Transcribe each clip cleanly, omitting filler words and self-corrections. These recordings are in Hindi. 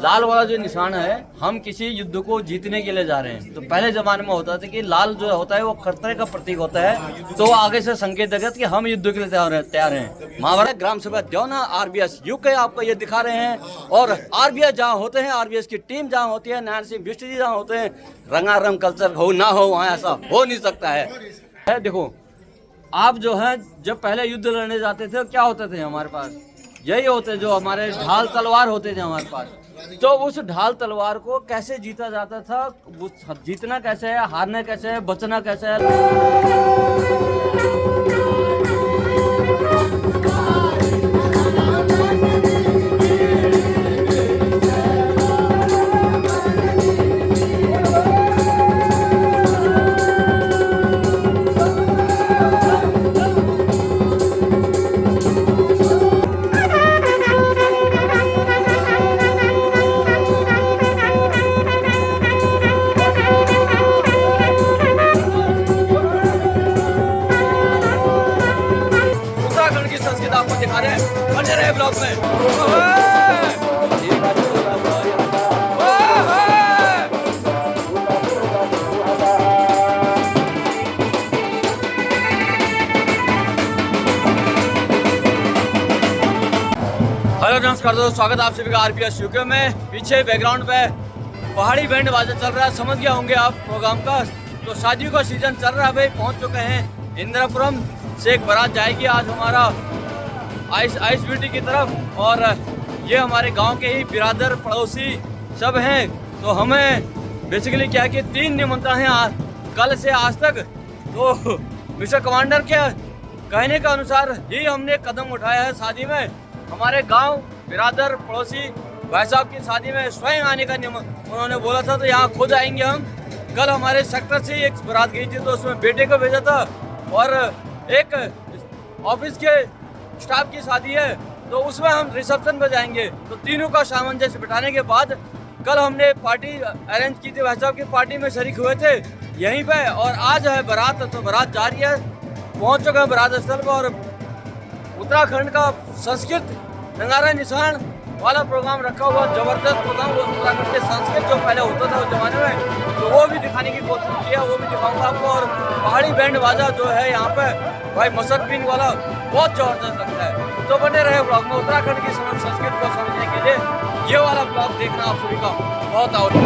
लाल वाला जो निशान है, हम किसी युद्ध को जीतने के लिए जा रहे हैं। तो पहले जमाने में होता था कि लाल जो होता है वो खतरे का प्रतीक होता है, तो आगे से संकेत देगा कि हम युद्ध के लिए तैयार हैं। महाभारत ग्राम सभा द्योना आरबीएस यूके आपको ये दिखा रहे हैं। और आरबीएस जहाँ होते हैं, आरबीएस की टीम जहाँ होती है, नारायण सिंह बिष्ट जी जहाँ होते हैं, रंगारंग कल्चर हो ना हो वहाँ ऐसा हो नहीं सकता है। देखो आप जो है जब पहले युद्ध लड़ने जाते थे क्या होते थे हमारे पास, यही होते जो हमारे ढाल तलवार होते थे हमारे पास। तो उस ढाल तलवार को कैसे जीता जाता था, जीतना कैसे है, हारना कैसे है, बचना कैसे है। आपको दिखा रहे हैं बने रहे ब्लॉग में। हेलो नमस्कार दोस्तों, स्वागत है आप सभी का आरबीएस यूके में। पीछे बैकग्राउंड पे पहाड़ी बैंड बाजा चल रहा है, समझ गया होंगे आप प्रोग्राम का। तो शादियों का सीजन चल रहा है भाई, पहुंच चुके हैं इंदिरापुरम से। एक बारात जाएगी आज हमारा आइस ब्यूटी की तरफ, और ये हमारे गांव के ही बिरादर पड़ोसी सब हैं। तो हमें बेसिकली क्या है कि 3 निमंत्रण हैं कल से आज तक। तो मिस्टर कमांडर के कहने के अनुसार ही हमने कदम उठाया है शादी में। हमारे गांव बिरादर पड़ोसी भाई साहब की शादी में स्वयं आने का उन्होंने बोला था, तो यहाँ खुद आएंगे हम। कल हमारे सेक्टर से एक बारात गई थी, तो उसमें बेटे को भेजा था, और एक ऑफिस के स्टाफ की शादी है, तो उसमें हम रिसेप्शन पे जाएंगे। तो तीनों का सामंजस्य बिठाने के बाद कल हमने पार्टी अरेंज की थी, भाई साहब की पार्टी में शरीक हुए थे यहीं पे। और आज है बारात, तो बारात जा रही है, पहुंच चुके हैं बारात स्थल पर। और उत्तराखंड का संस्कृत नंगारा निशान वाला प्रोग्राम रखा हुआ, जबरदस्त प्रोग्राम। उत्तराखंड के संस्कृत जो पहले होता था उस जमाने में, तो वो भी दिखाने की कोशिश किया, वो भी दिखाऊंगा आपको। और पहाड़ी बैंड बाजा जो है यहाँ पे भाई मसदबिन वाला बहुत जबरदस्त लगता है। तो बने रहे ब्लॉग में। उत्तराखंड की संस्कृति को समझने के लिए ये वाला ब्लॉग देखना आप सभी का बहुत आवश्यक।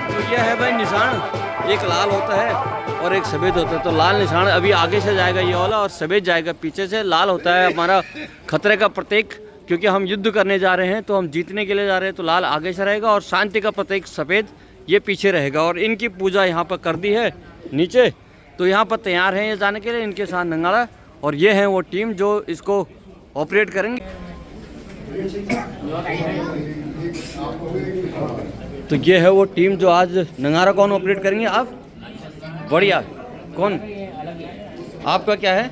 तो ये है भाई निशान, एक लाल होता है और एक सफ़ेद होता है। तो लाल निशान अभी आगे से जाएगा ये वाला, और सफ़ेद जाएगा पीछे से। लाल होता है हमारा खतरे का प्रतीक, क्योंकि हम युद्ध करने जा रहे हैं, तो हम जीतने के लिए जा रहे हैं। तो लाल आगे से रहेगा, और शांति का प्रतीक सफ़ेद ये पीछे रहेगा। और इनकी पूजा यहाँ पर कर दी है नीचे, तो यहाँ पर तैयार हैं ये जाने के लिए। इनके साथ नंगाड़ा, और ये हैं वो टीम जो इसको ऑपरेट करेंगे। तो ये है वो टीम जो आज नंगारा कौन ऑपरेट करेंगे आप? बढ़िया। कौन आपका क्या है?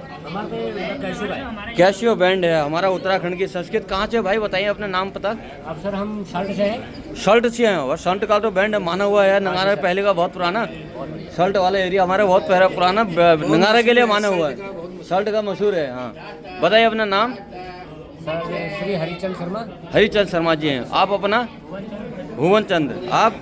कैशियो बैंड है हमारा उत्तराखंड की संस्कृत। कहाँ से भाई बताइए अपना नाम पता? अब सर हम शर्ट से हैं। शर्ट से हैं, और शर्ट का तो बैंड माना हुआ है नंगारा पहले का, बहुत पुराना। शर्ट वाला एरिया हमारा बहुत पुराना नंगारा के लिए माना हुआ है, शर्ट का मशहूर है। हाँ बताइए अपना नाम। सर श्री हरिचंद शर्मा। हरिचंद शर्मा जी हैं। आप अपना? भुवन चंद्र। आप?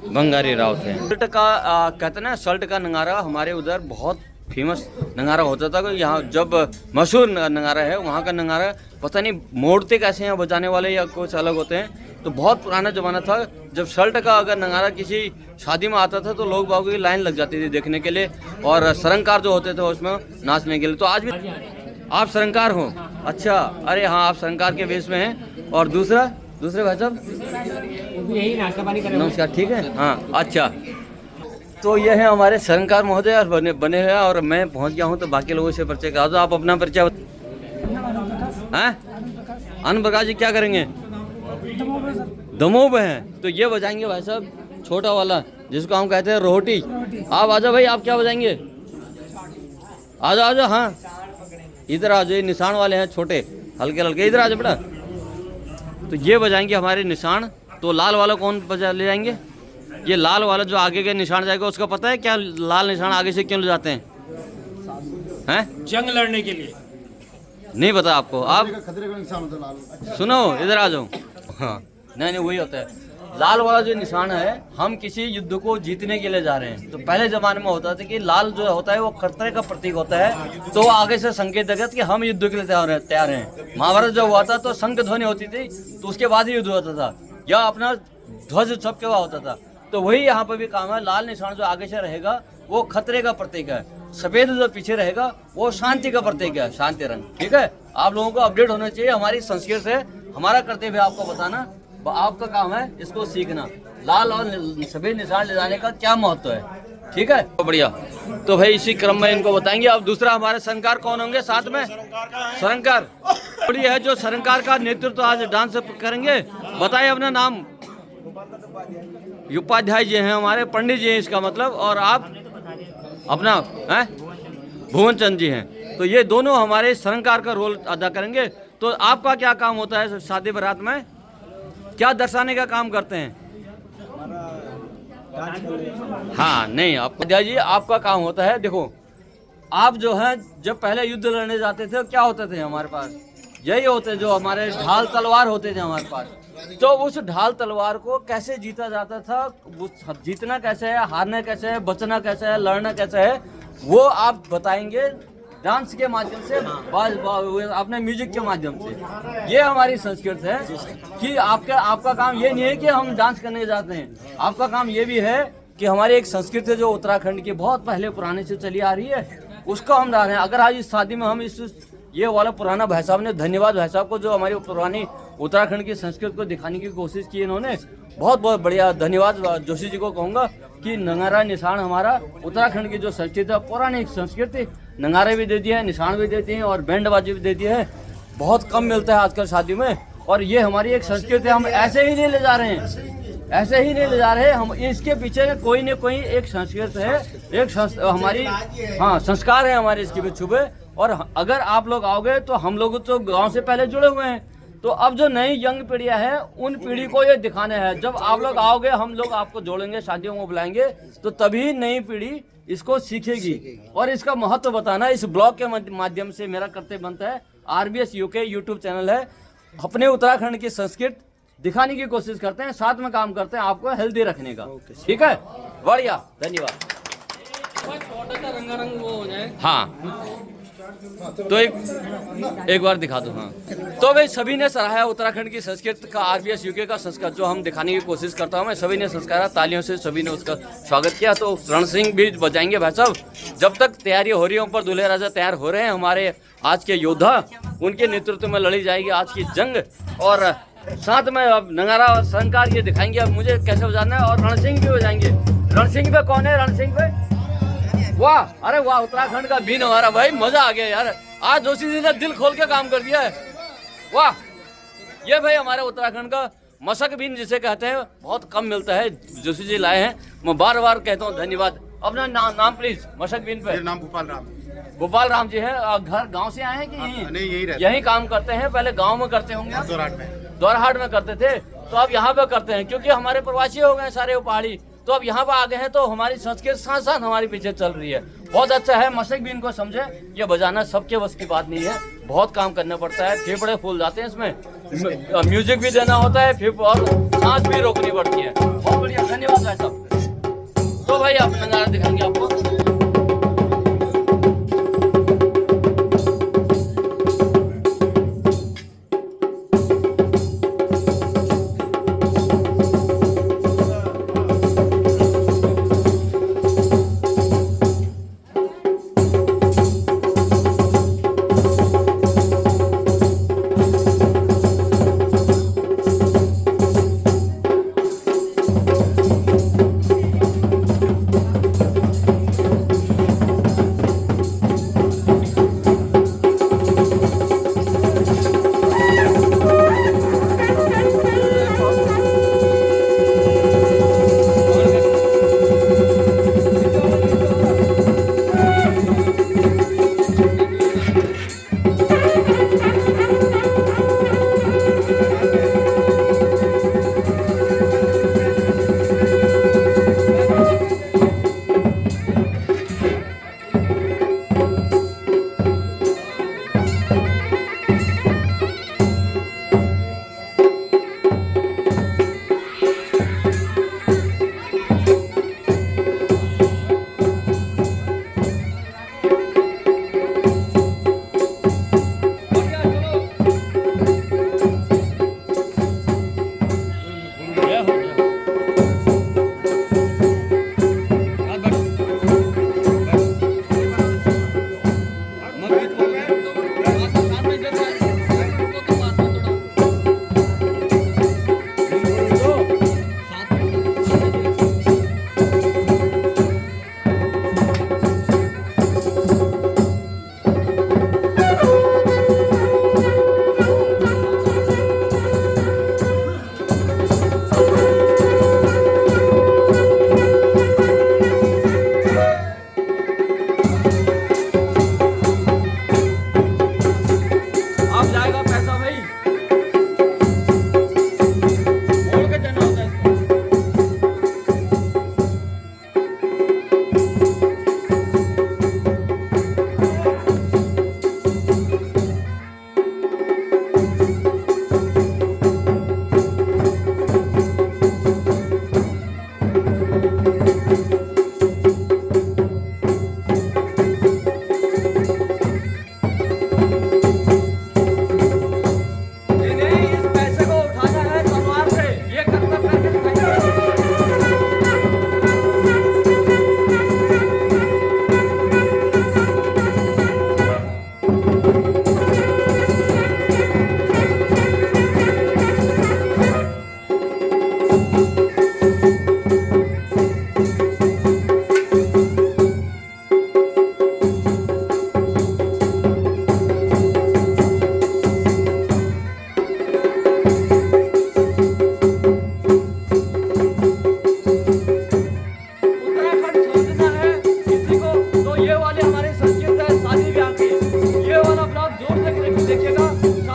बंगारी रावत हैं। शर्ट का कहते ना, शर्ट का नंगारा हमारे उधर बहुत फेमस नंगारा होता था। यहाँ जब मशहूर नंगारा है, वहाँ का नंगारा पता नहीं मोड़ते कैसे हैं बजाने वाले, या कुछ अलग होते हैं। तो बहुत पुराना ज़माना था जब शर्ट का अगर नंगारा किसी शादी में आता था, तो लोग बागों की लाइन लग जाती थी देखने के लिए, और सरंकार जो होते थे उसमें नाचने के लिए। तो आज भी आप सरंकार हो? अच्छा, अरे हाँ, आप सरंकार के वेश में हैं। और दूसरे भाई साहब यही नाश्ता पानी कर रहे हैं। नमस्कार, ठीक है। हाँ अच्छा, तो ये है हमारे सरंकार महोदय और बने हैं, और मैं पहुंच गया हूं। तो बाकी लोगों से परिचय करा दो। आप अपना परिचय हैं? आनंद प्रकाश जी क्या करेंगे? दमोह में हैं। तो ये बजाएंगे भाई साहब छोटा वाला, जिसको हम कहते हैं रोटी। आप आ जाओ भाई, आप क्या बजाएंगे? आ जाओ। हाँ इधर आ जाओ, निशान वाले हैं छोटे हल्के हल्के, इधर आ जाओ बेटा। तो ये बजाएंगे हमारे निशान। तो लाल वाला कौन बजा ले जाएंगे? ये लाल वाला जो आगे के निशान जाएगा, उसका पता है क्या लाल निशान आगे से क्यों ले जाते हैं? जंग लड़ने के लिए। नहीं पता आपको? आप खतरे का निशान होता है लाल। सुनो, इधर आ जाओ। हाँ, नहीं वही होता है लाल वाला जो निशान है। हम किसी युद्ध को जीतने के लिए जा रहे हैं। तो पहले जमाने में होता था कि लाल जो होता है वो खतरे का प्रतीक होता है, तो आगे से संकेत देगा कि हम युद्ध के लिए तैयार हैं। महाभारत जो हुआ था तो शंख ध्वनि होती थी, तो उसके बाद ही युद्ध होता था, या अपना ध्वज छप के हुआ होता था। तो वही यहाँ पर भी काम है। लाल निशान जो आगे से रहेगा वो खतरे का प्रतीक है, सफेद जो पीछे रहेगा वो शांति का प्रतीक है, शांति रंग। ठीक है, आप लोगों को अपडेट होना चाहिए। हमारी संस्कृति है, हमारा कर्तव्य आपको बताना, आपका काम है इसको सीखना। लाल और सफेद निशान ले जाने का क्या महत्व है, ठीक है, तो बढ़िया। तो भाई इसी क्रम में इनको बताएंगे। अब दूसरा हमारे सरंकार कौन होंगे साथ में? सरंकार बढ़िया है, जो सरंकार का नेतृत्व आज डांस करेंगे। बताइए अपना नाम। उपाध्याय जी हैं हमारे, पंडित जी हैं इसका मतलब, और आप अपना है भुवन चंद जी हैं। तो ये दोनों हमारे सरंकार का रोल अदा करेंगे। तो आपका क्या काम होता है शादी बारात में, क्या दर्शाने का काम करते हैं? हाँ नहीं, आपको दिया जी आपका काम होता है। देखो आप जो है जब पहले युद्ध लड़ने जाते थे क्या होते थे हमारे पास? यही होते जो हमारे ढाल तलवार होते थे हमारे पास। तो उस ढाल तलवार को कैसे जीता जाता था, जीतना कैसे है, हारना कैसे है, बचना कैसे है, लड़ना कैसे है, वो आप बताएंगे डांस के माध्यम से, अपने म्यूजिक के माध्यम से। ये हमारी संस्कृति है कि आपका काम ये नहीं है कि हम डांस करने जाते हैं। आपका काम ये भी है कि हमारी एक संस्कृति है जो उत्तराखंड की बहुत पहले पुराने से चली आ रही है, उसको हम ला रहे हैं। अगर आज इस शादी में हम ये वाला पुराना भाई साहब ने, धन्यवाद भाई साहब को, जो हमारी पुरानी उत्तराखंड की संस्कृति को दिखाने की कोशिश की इन्होंने, बहुत बहुत बढ़िया धन्यवाद। जोशी जी को कहूँगा कि नंगारा निशान हमारा उत्तराखंड की जो संस्कृति है, पौराणिक संस्कृति, नंगारे भी देती है, निशान भी देती हैं और बैंड बाजी भी देती है। बहुत कम मिलता है आजकल शादी में, और ये हमारी एक संस्कृति है। हम ऐसे ही नहीं ले जा रहे हैं, ऐसे ही नहीं ले जा रहे, हम इसके पीछे कोई न कोई एक संस्कृति है, एक हमारी हाँ संस्कार है हमारे इसके भी छुपे। और अगर आप लोग आओगे तो हम लोग तो गांव से पहले जुड़े हुए हैं, तो अब जो नई यंग पीढ़ियां है उन पीढ़ी को ये दिखाने हैं। जब आप लोग आओगे हम लोग आपको जोड़ेंगे, शादियों को बुलाएंगे, तो तभी नई पीढ़ी इसको सीखेगी। और इसका महत्व बताना इस ब्लॉग के माध्यम से मेरा कर्तव्य बनता है। RBS UK यूट्यूब चैनल है, अपने उत्तराखंड की संस्कृति दिखाने की कोशिश करते हैं, साथ में काम करते हैं आपको हेल्दी रखने का। ठीक है, बढ़िया, धन्यवाद। छोटा सा रंगारंग वो हो जाए। हाँ तो एक बार दिखा दो। हाँ तो भाई सभी ने सराहा उत्तराखंड की संस्कृति का, RBS UK का संस्कार जो हम दिखाने की कोशिश करता हूँ मैं, सभी ने संस्कार तालियों से सभी ने उसका स्वागत किया। तो रण सिंह भी बजाएंगे भाई साहब। जब तक तैयारी हो रही है, ऊपर दूल्हे राजा तैयार हो रहे हैं, हमारे आज के योद्धा, उनके नेतृत्व में लड़ी जाएगी आज की जंग। और साथ में अब नगारा और सरंकार ये दिखाएंगे अब मुझे कैसे बजाना है, और रण सिंह भी बजाएंगे। रण सिंह पे कौन है? रण सिंह पे वाह, अरे वाह, उत्तराखंड का बीन हमारा भाई, मजा आ गया यार। आज जोशी जी ने दिल खोल के काम कर दिया है, वाह। ये भाई हमारे उत्तराखंड का मशक बीन जिसे कहते हैं, बहुत कम मिलता है, जोशी जी लाए हैं। मैं बार बार कहता हूँ धन्यवाद। अपना नाम प्लीज। मशक बीन पे नाम गोपाल राम। गोपाल राम जी है। घर गांव से आए हैं कि यही काम करते हैं? पहले गांव में करते होंगे, दोरहाट में करते थे, तो अब यहाँ पे करते हैं क्योंकि हमारे प्रवासी हो गए सारे वो पहाड़ी, तो अब यहाँ पर आ गए हैं। तो हमारी संस्कृति साथ साथ हमारे पीछे चल रही है, बहुत अच्छा है। मशक भी इनको समझे, ये बजाना सबके बस की बात नहीं है, बहुत काम करना पड़ता है, फेफड़े फूल जाते हैं इसमें, म्यूजिक भी देना होता है, फिर और सांस भी रोकनी पड़ती है। बहुत बढ़िया, धन्यवाद भाई साहब। तो भाई आप नजारा दिखाएंगे आपको।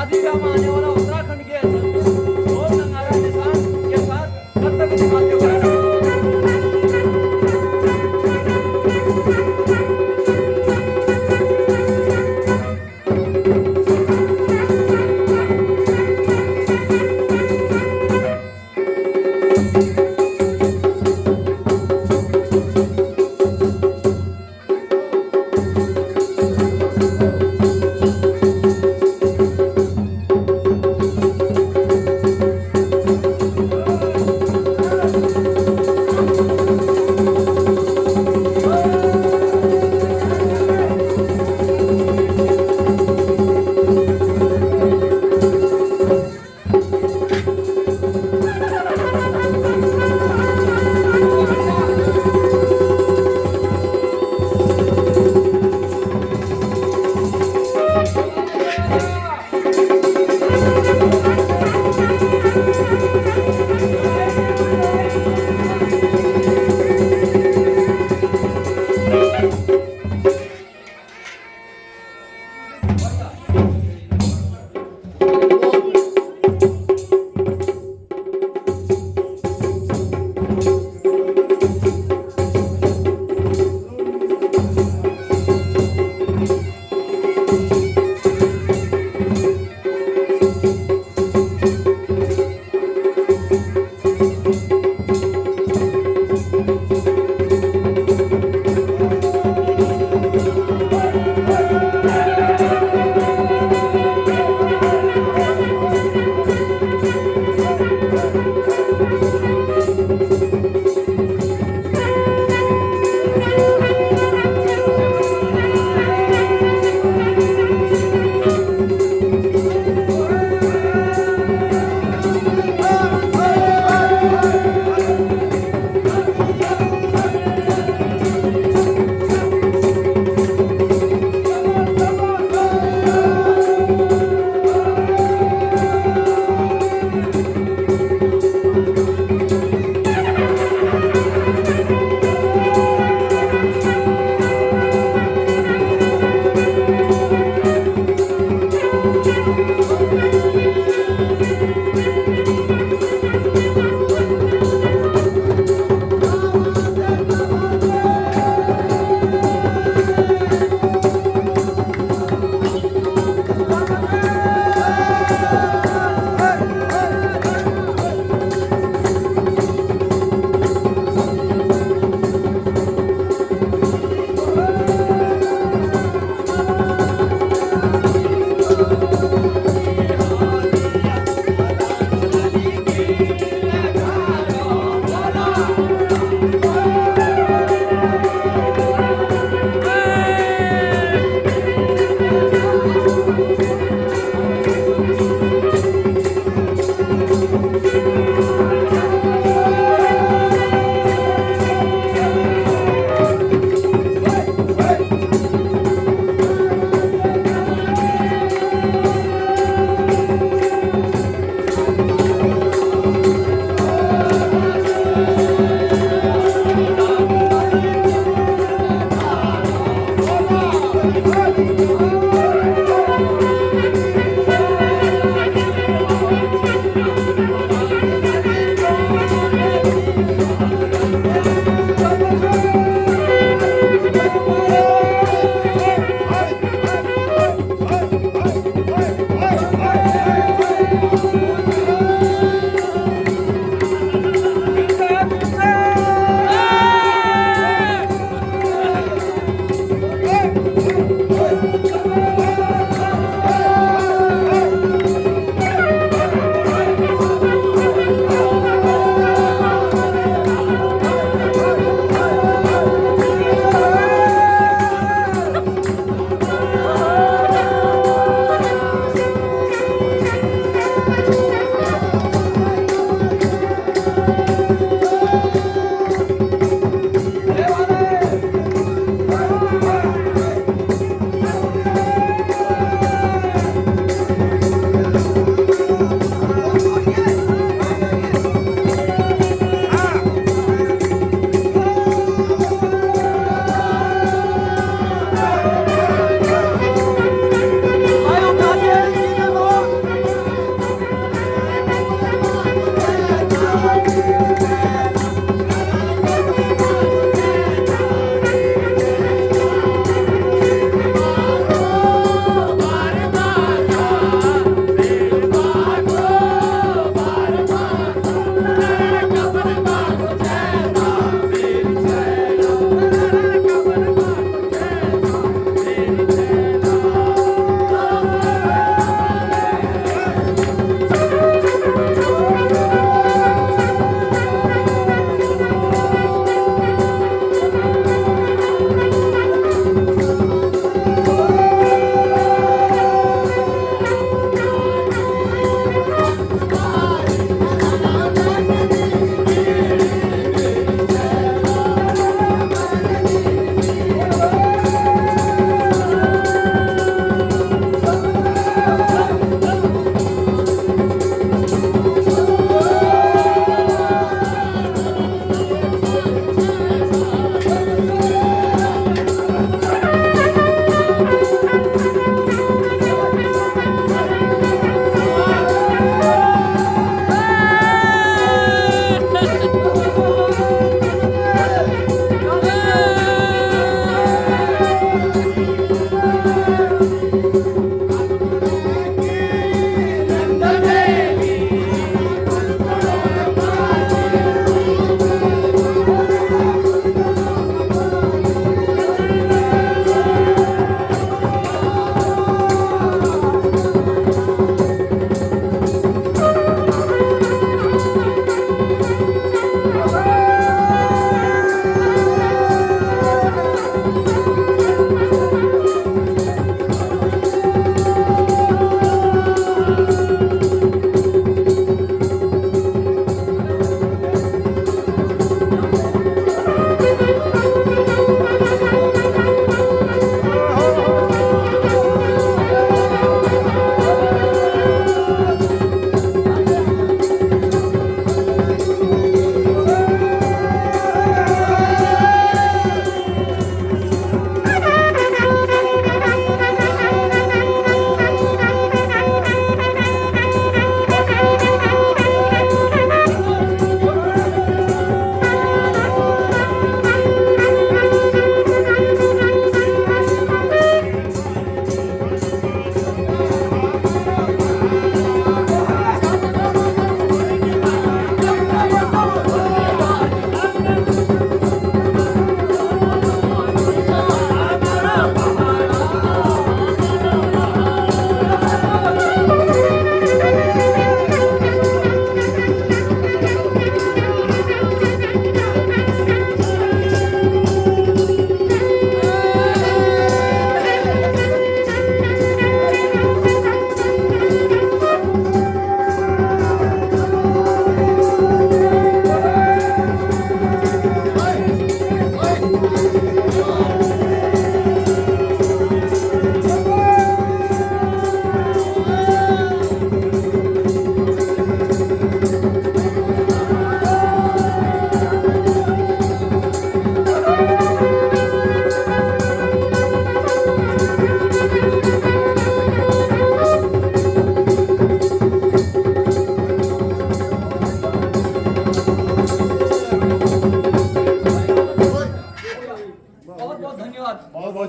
शादी ब्याह में आने वाला उत्तराखंड के ढोल नगाड़ा निशान के साथ कर्तव्य निभाते हुए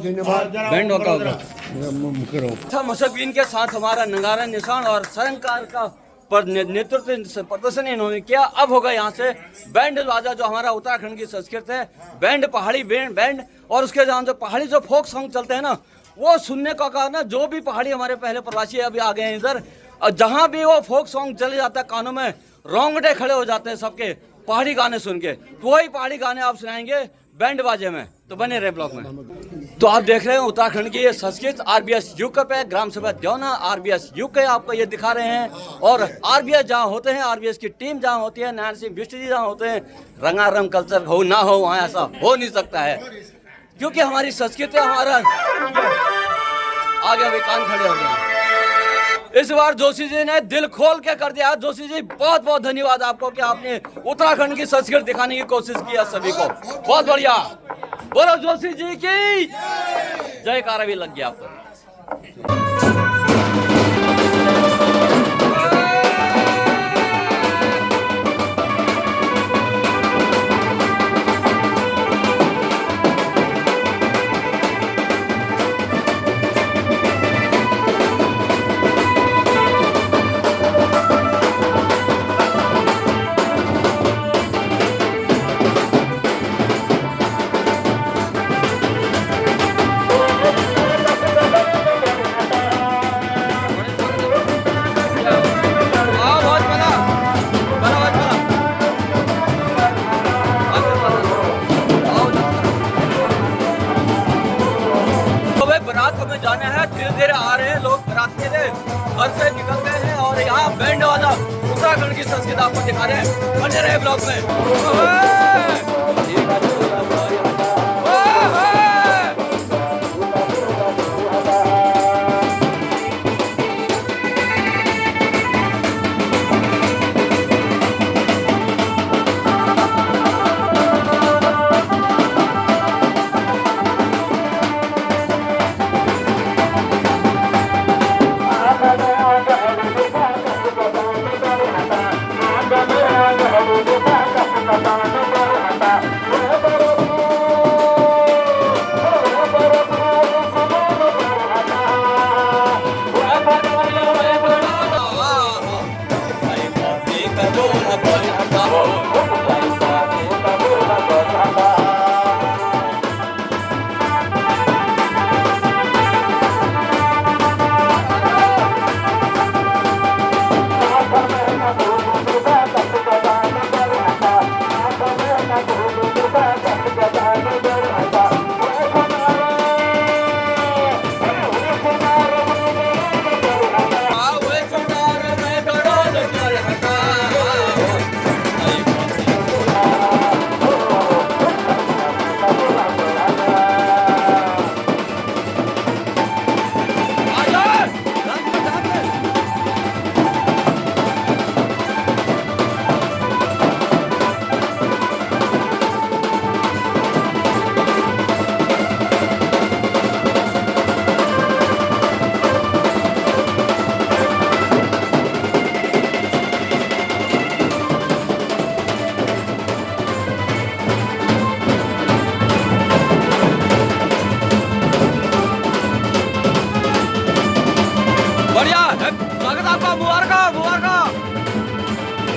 धन्यवाद बैंड का होगा करो अच्छा मशकीन के साथ हमारा नगारा निशान और सरंकार का नेतृत्व प्रदर्शन इन्होंने किया। अब होगा यहाँ से बैंड बाजा जो हमारा उत्तराखंड की संस्कृति है, बैंड पहाड़ी बैंड और उसके जहाँ जो पहाड़ी जो फोक सॉन्ग चलते हैं ना, वो सुनने का कारण जो भी पहाड़ी हमारे पहले प्रवासी अभी आ गए हैं इधर, और जहाँ भी वो फोक सॉन्ग चले जाता है कानों में रोंगटे खड़े हो जाते हैं सबके पहाड़ी गाने सुन के। तो वही पहाड़ी गाने आप सुनाएंगे बैंड बाजे में, तो बने रहे ब्लॉग में। तो आप देख रहे हैं उत्तराखंड की ये संस्कृत आरबीएस यूके पे ग्राम सभा द्योना आरबीएस यूके आपको ये दिखा रहे हैं। और आरबीएस जहाँ होते हैं, आरबीएस की टीम जहाँ होती है, नारायण सिंह बिष्ट जी जहाँ होते हैं, रंगारंग कल्चर हो ना हो वहाँ ऐसा हो नहीं सकता है, क्योंकि हमारी संस्कृति हमारा आगे अभी कान खड़े हो गए। इस बार जोशी जी ने दिल खोल के कर दिया। जोशी जी बहुत बहुत धन्यवाद आपको कि आपने उत्तराखंड की संस्कृति दिखाने की कोशिश की है सभी को, बहुत बढ़िया। बोलो जोशी जी की जयकारा भी लग गया आपको। जाना है, धीरे धीरे आ रहे हैं लोग बारात के लिए, घर से निकल गए हैं और यहाँ बैंड वाला उत्तराखंड की संस्कृति आपको दिखा रहे हैं। बने रहे ब्लॉग में।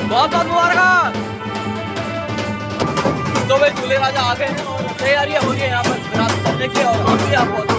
बहुत बहुत मुबारक। तो भाई दूल्हे राजा आ गए हैं और तैयारियां हो रही है यहाँ पर रात करने की, और हम भी आपको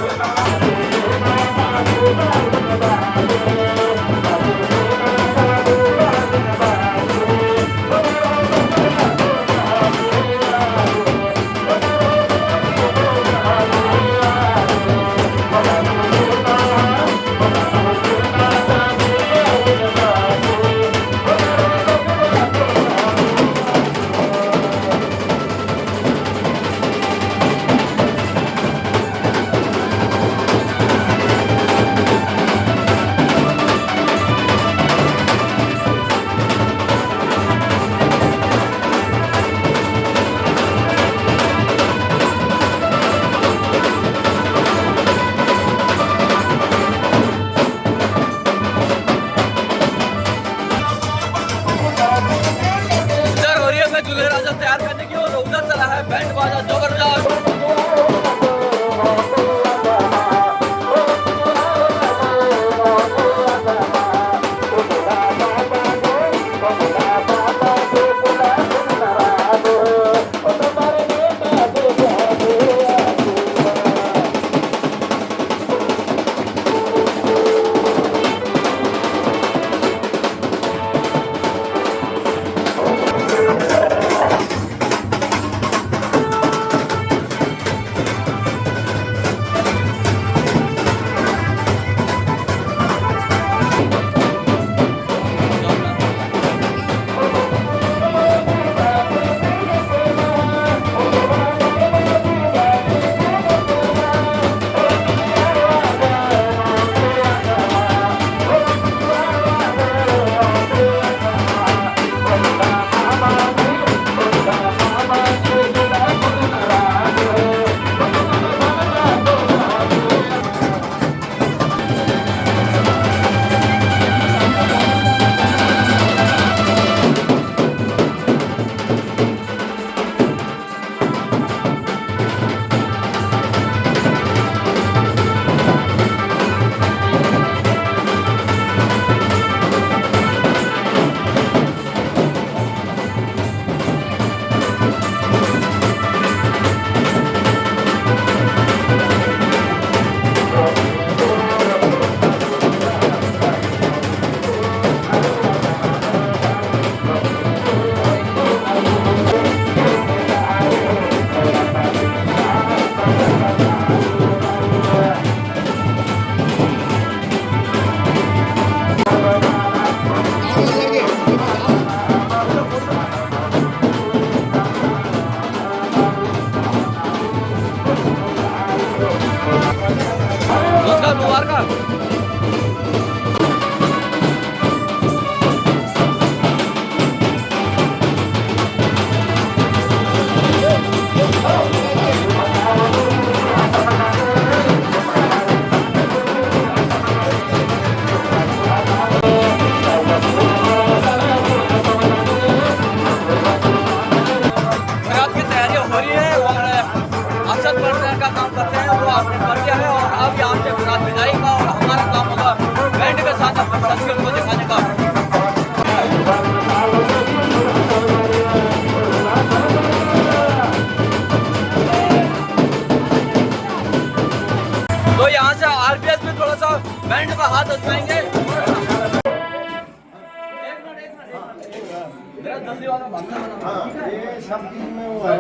मेरा जल्दी वाला भागना वाला। हाँ ये सब चीज में वो है।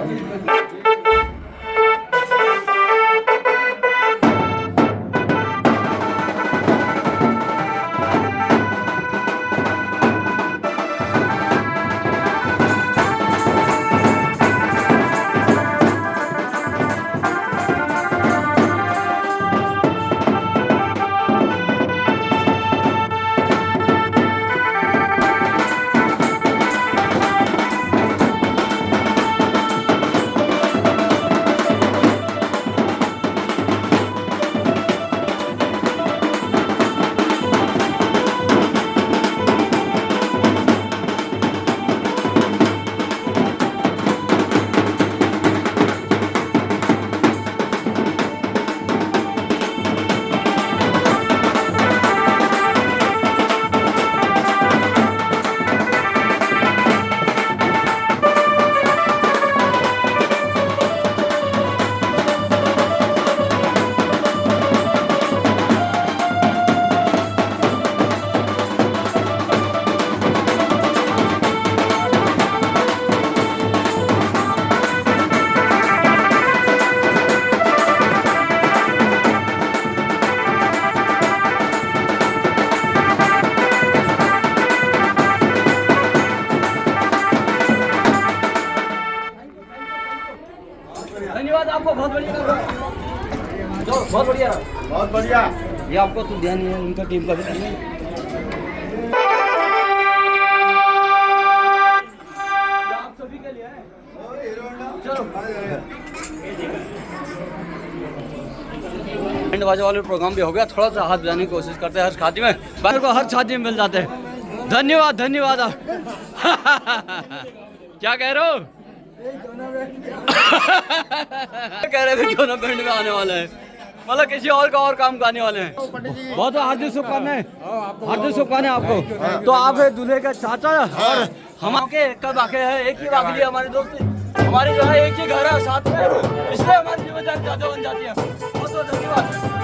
धन्यवाद आपको, बहुत बढ़िया जो बहुत बढ़िया रहा। बहुत बढ़िया। ये आपको तो ध्यान नहीं है, उनका टीम का भी ध्यान नहीं। आप सभी के लिए है। चलो बैंड बाजा वाले प्रोग्राम भी हो गया, थोड़ा सा हाथ बजाने की कोशिश करते हैं हर शादी में, बाहर को हर शादी में मिल जाते हैं। धन्यवाद धन्यवाद आप क्या कह रहे हो? कह रहे थे क्यों ना बैंड में आने वाले हैं, मतलब किसी और का और काम करने वाले हैं। बहुत हार्दिक शुभकामनाएं, हार्दिक शुभकामनाएं आपको। तो आप है दूल्हे का चाचा और हम आपके कब आके हैं, एक ही वाकई हमारे दोस्त हमारे जो है एक ही घर है साथ में, इसलिए हमारी जिम्मेदारी ज्यादा बन जाती है। बहुत बहुत धन्यवाद।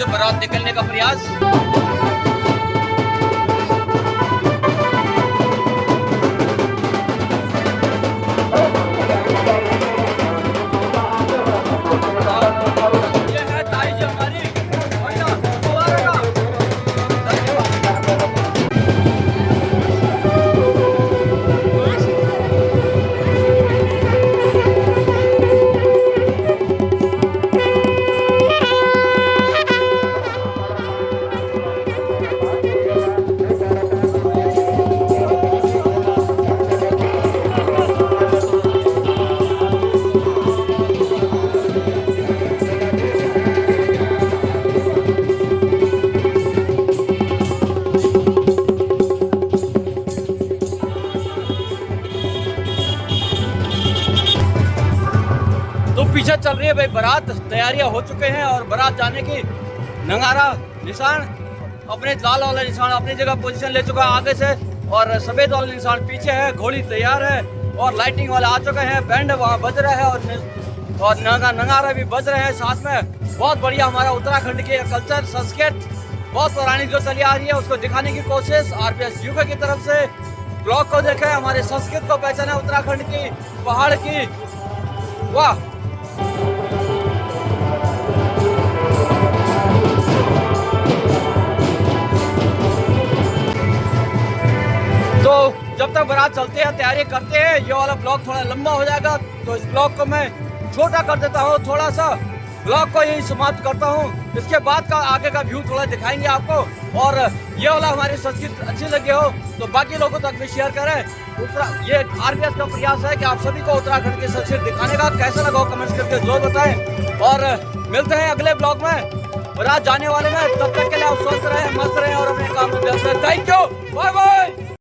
बारात निकलने का प्रयास। ये है ताई जी हमारी, पीछे चल रही है भाई बारात, तैयारियां हो चुके हैं और बारात जाने की नगारा निशान अपने लाल वाला निशान अपनी जगह पोजीशन ले चुका है आगे से, और सफेद वाला निशान पीछे है। घोड़ी तैयार है और लाइटिंग वाले आ चुके हैं, बैंड वहाँ बज रहा है और नगारा भी बज रहे हैं साथ में। बहुत बढ़िया हमारा उत्तराखंड के कल्चर संस्कृति बहुत पुरानी जो चली आ रही है उसको दिखाने की कोशिश आरपीएस यूके की तरफ से। ब्लॉग को देखें, हमारे संस्कृति को पहचाने उत्तराखंड की, पहाड़ की। वाह, तो जब तक बारात चलते हैं तैयारी करते हैं। ये वाला ब्लॉग थोड़ा लंबा हो जाएगा तो इस ब्लॉग को मैं छोटा कर देता हूँ थोड़ा सा, ब्लॉग को यही समाप्त करता हूँ। इसके बाद का आगे का व्यू थोड़ा दिखाएंगे आपको। और ये वाला हमारी संस्कृति अच्छी लगी हो तो बाकी लोगों तक भी शेयर करें। ये आरपीएस का प्रयास है कि आप सभी को उत्तराखंड की संस्कृति दिखाने का। कैसा लगा कमेंट्स करके जरूर बताएं और मिलते हैं अगले ब्लॉग में। और आज जाने वाले में, तब तक के लिए आप स्वस्थ रहें, मस्त रहें और अपने काम में व्यस्त रहें। Thank you, bye bye.